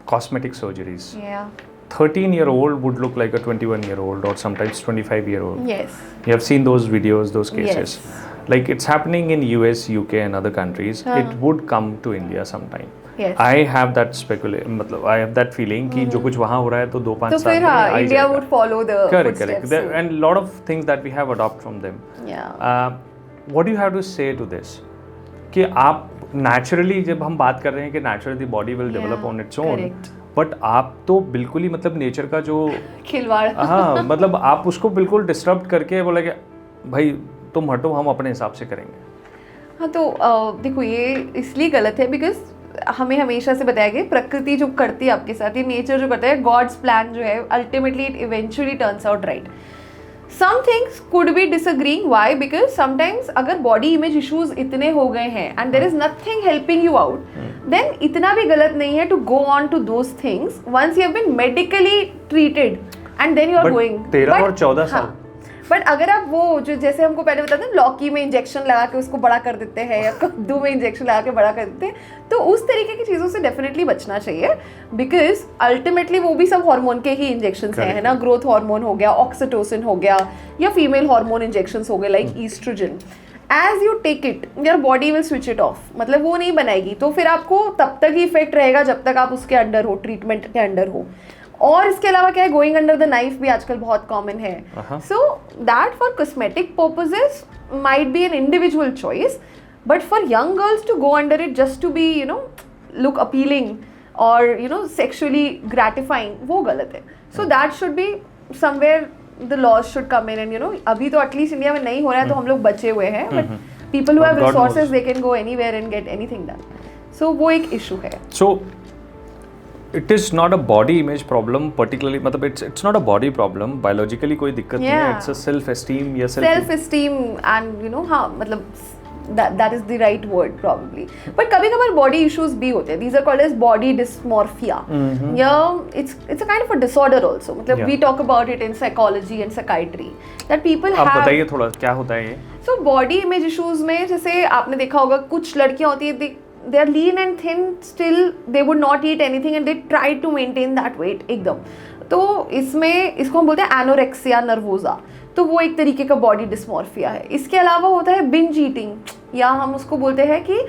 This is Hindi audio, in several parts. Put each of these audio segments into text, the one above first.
cosmetic surgeries. Yeah. 13-year-old would look like a 21-year-old or sometimes 25-year-old. Yes. You have seen those videos, those cases. Yes. Like it's happening in US, UK and other countries. It would come to India sometime. Yes. I have that मतलब I have that feeling कि जो कुछ वहाँ हो रहा है तो 2-5 तो साल फिर में आ ही India जाएगा. would follow the Correct. footsteps. And a lot of things that we have adopt from them. Yeah. What do you have to say to this? कि आप naturally जब हम बात कर रहे हैं कि naturally the body will develop on its own. Correct. But आप तो बिल्कुल ही मतलब नेचर का जो खिलवाड़. हाँ मतलब आप उसको बिल्कुल डिस्टर्ब करके बोला कि भाई तुम हटो, हम अपने हिसाब से करेंगे. हाँ तो देखो ये इसलिए गलत है बिकॉज हमें हमेशा से बताया गया प्रकृति जो करती है आपके साथ, ये नेचर जो करता है, गॉड्स प्लान जो है ultimately it eventually turns out right. Some things could be disagreeing. Why? Because sometimes अगर बॉडी इमेज इश्यूज इतने हो गए हैं and there is nothing helping you out, then इतना भी गलत नहीं है to go on to those things once you have been medically treated and then you are going. 13 और 14 साल. बट अगर आप वो जो जैसे हमको पहले बताते हैं लौकी में इंजेक्शन लगा के उसको बड़ा कर देते हैं या कद्दू में इंजेक्शन लगा के बड़ा कर देते हैं, तो उस तरीके की चीज़ों से डेफिनेटली बचना चाहिए बिकॉज अल्टीमेटली वो भी सब हार्मोन के ही इंजेक्शन हैं, है ना. ग्रोथ हार्मोन हो गया, ऑक्सीटोसिन हो गया, या फीमेल हार्मोन इंजेक्शन हो गए like oestrogen. As you take it your body will switch it off. मतलब वो नहीं बनाएगी, तो फिर आपको तब तक ही इफेक्ट रहेगा जब तक आप उसके अंडर हो, ट्रीटमेंट के अंडर हो. और इसके अलावा क्या है, गोइंग अंडर द नाइफ भी आजकल बहुत कॉमन है. So that for cosmetic purposes might be an individual choice, but for young girls to go under it just to be you know look appealing और यू नो सेक्सुअली ग्रेटिफाइंग, वो गलत है. So that should be somewhere the laws should come in and you know अभी तो एटलीस्ट इंडिया में नहीं हो रहा है तो हम लोग बचे हुए हैं, but people who have resources they can go anywhere and get anything done. So वो एक इशू है. सो it is not a body image problem particularly, मतलब it's not a body problem, biologically कोई दिक्कत नहीं है. It's a self esteem या self esteem and you know हाँ मतलब that is the right word probably. but कभी कभार body issues भी होते हैं. these are called as body dysmorphia. yeah, it's a kind of a disorder also. मतलब we talk about it in psychology and psychiatry that people have. आप बताइए थोड़ा क्या होता है ये. so body image issues में जैसे आपने देखा होगा कुछ लड़कियां होती है they are lean and thin, still they would not eat anything and they try to maintain that weight एकदम. तो इसमें इसको हम बोलते हैं एनोरेक्सिया नर्वोजा. तो वो एक तरीके का बॉडी डिस्मॉर्फिया है. इसके अलावा होता है बिंज ईटिंग, या हम उसको बोलते हैं कि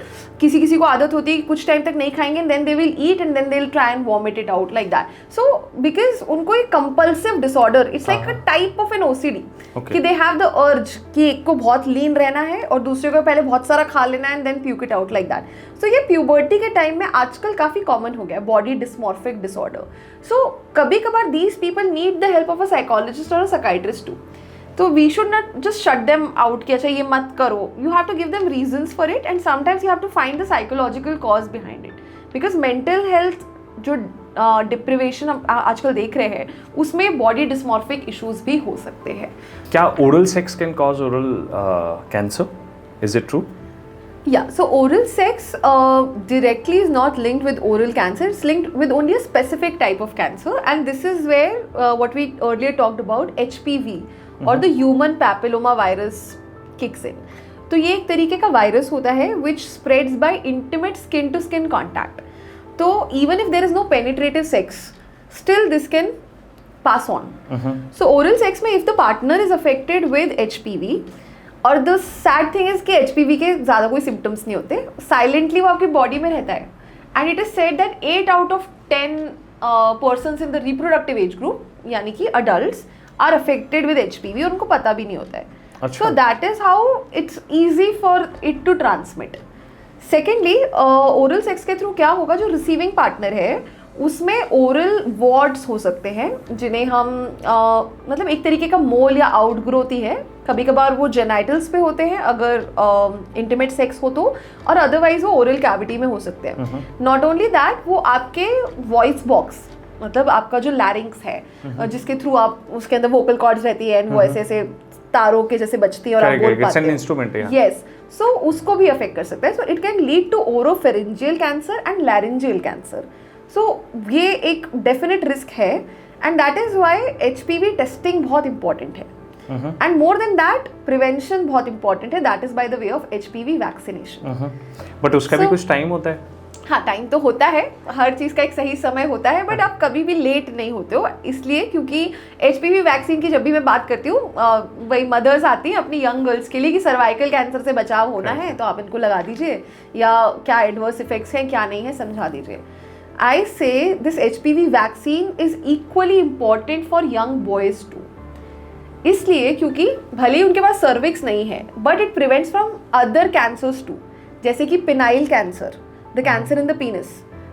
किसी किसी को आदत होती है कि कुछ टाइम तक नहीं खाएंगे and then they will eat and then they will try and vomit it out like that. So because उनको एक compulsive disorder, it's like a type of an OCD कि दे हैव द अर्ज कि एक को बहुत लीन रहना है और दूसरे को पहले बहुत सारा खा लेना है and then puke it out like that. So ये प्यूबर्टी के टाइम में आजकल काफ़ी कॉमन हो गया बॉडी डिस्मॉर्फिक डिसऑर्डर. सो कभी कभार these people need the help of a psychologist और अ साइकाइट्रिस्ट टू. तो we should not just shut them out कि अच्छा ये मत करो. You have to give them reasons for it and sometimes you have to find the psychological cause behind it because mental health जो डिप्रिवेशन हम आजकल देख रहे हैं उसमें बॉडी डिस्मॉर्फिक इश्यूज भी हो सकते हैं. क्या oral sex can cause oral cancer? Is it true? Yeah, so oral sex directly is not linked with oral cancer. It's linked with only a specific type of cancer, and this is where what we earlier talked about, HPV or the human papilloma virus kicks in. तो ये एक तरीके का वायरस होता है which spreads by intimate skin to skin contact. तो even if there is no penetrative sex, still this can pass on. So oral sex में if the partner is affected with HPV, और द सैड थिंग इज कि HPV के ज़्यादा कोई सिम्टम्स नहीं होते, साइलेंटली वो आपकी बॉडी में रहता है. And it is said that 8 out of 10 persons in the reproductive age group यानी कि adults are affected with HPV और उनको पता भी नहीं होता है. So that is how it's easy for it to transmit. Secondly oral sex के थ्रू क्या होगा, जो रिसीविंग पार्टनर है उसमें ओरल वॉर्ड्स हो सकते हैं जिन्हें हम मतलब एक तरीके का मोल या आउटग्रोथ ही है. कभी कभार वो जेनाइटल्स पे होते हैं अगर इंटीमेट सेक्स हो तो, और अदरवाइज वो ओरल कैविटी में हो सकते हैं. नॉट ओनली दैट, वो आपके वॉइस बॉक्स मतलब आपका जो लैरिंक्स है जिसके थ्रू आप उसके अंदर वोकल कॉर्ड्स रहती है एंड वो ऐसे ऐसे तारों के जैसे बजती है और आप बोल पाते हैं. यस, सो उसको भी अफेक्ट कर सकता है. So it can lead to oropharyngeal cancer and laryngeal cancer. So ये एक डेफिनेट रिस्क है and that is why HPV testing बहुत इंपॉर्टेंट है. And more than that prevention बहुत इंपॉर्टेंट है. That is by the way of HPV vaccination. But उसका भी कुछ टाइम होता है. हाँ, टाइम तो होता है, हर चीज़ का एक सही समय होता है, बट आप कभी भी लेट नहीं होते हो, इसलिए क्योंकि HPV वैक्सीन की जब भी मैं बात करती हूँ वही मदर्स आती हैं अपनी यंग गर्ल्स के लिए कि सर्वाइकल कैंसर से बचाव होना है तो आप इनको लगा दीजिए, या क्या एडवर्स इफेक्ट्स हैं क्या नहीं है समझा दीजिए. I say this HPV vaccine is equally important for young boys too, इसलिए क्योंकि भले ही उनके पास सर्विक्स नहीं है but it prevents from other cancers too, जैसे कि penile cancer, the cancer in the penis,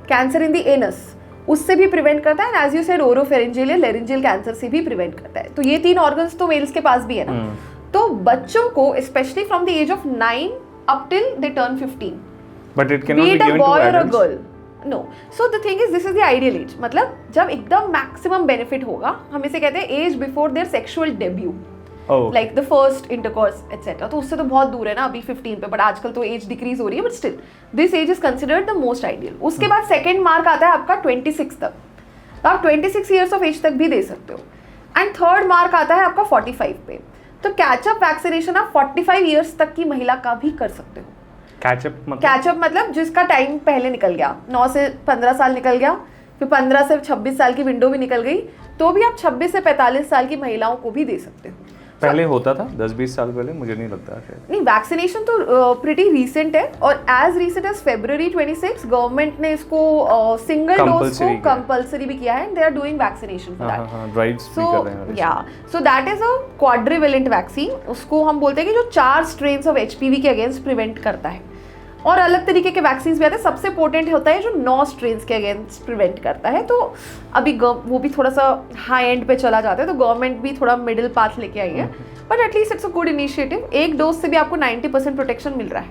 cancer in the anus, उससे भी प्रिवेंट करता है, and as you said oropharyngeal या लेरेंजियल कैंसर से भी प्रिवेंट करता है. तो ये 3 ऑर्गन्स तो मेल्स के पास भी है ना. तो बच्चों को specially from the age of 9 up till they turn 15, but it can not be be it a given to boy or a adults. girl. No. So the thing is, this is the ideal age. मतलब जब एकदम मैक्सिमम बेनिफिट होगा, हम इसे कहते हैं age before their sexual debut, like the first intercourse etcetera. तो उससे तो बहुत दूर है ना अभी 15 पे, बट आजकल तो एज डिक्रीज हो रही है, but still this age is considered the most ideal. उसके बाद सेकंड मार्क आता है आपका 26 तक, तो आप 26 ईयर्स ऑफ एज तक भी दे सकते हो, एंड थर्ड मार्क आता है आपका 45 पे. तो कैचअप वैक्सीनेशन आप 45 ईयर्स तक की महिला का भी कर सकते हो. कैचअप मतलब जिसका टाइम पहले निकल गया, 9 से 15 साल निकल गया, फिर 15 से 26 साल की विंडो भी निकल गई, तो भी आप 26 से 45 साल की महिलाओं को भी दे सकते हो. पहले होता था 10-20 साल पहले, मुझे नहीं लगता शायद. नहीं, वैक्सीनेशन तो प्रीटी रीसेंट है, और as recent as February 26 government ने इसको सिंगल डोज को कंपलसरी भी किया है, and they are doing vaccination for that. हां, ड्राइव्स भी कर रहे हैं. या so that is a quadrivalent vaccine. उसको हम बोलते हैं कि जो 4 स्ट्रेन्स ऑफ HPV के अगेंस्ट प्रिवेंट करता है, और अलग तरीके के वैक्सीन भी आते हैं. सबसे पोटेंट होता है जो 9 स्ट्रेन्स के अगेंस्ट प्रिवेंट करता है. तो अभी वो भी थोड़ा सा हाई एंड पे चला जाता है, तो गवर्नमेंट भी थोड़ा मिडिल पाथ लेके आई है, but at least it's a good initiative. एक डोज से भी आपको 90% प्रोटेक्शन मिल रहा है.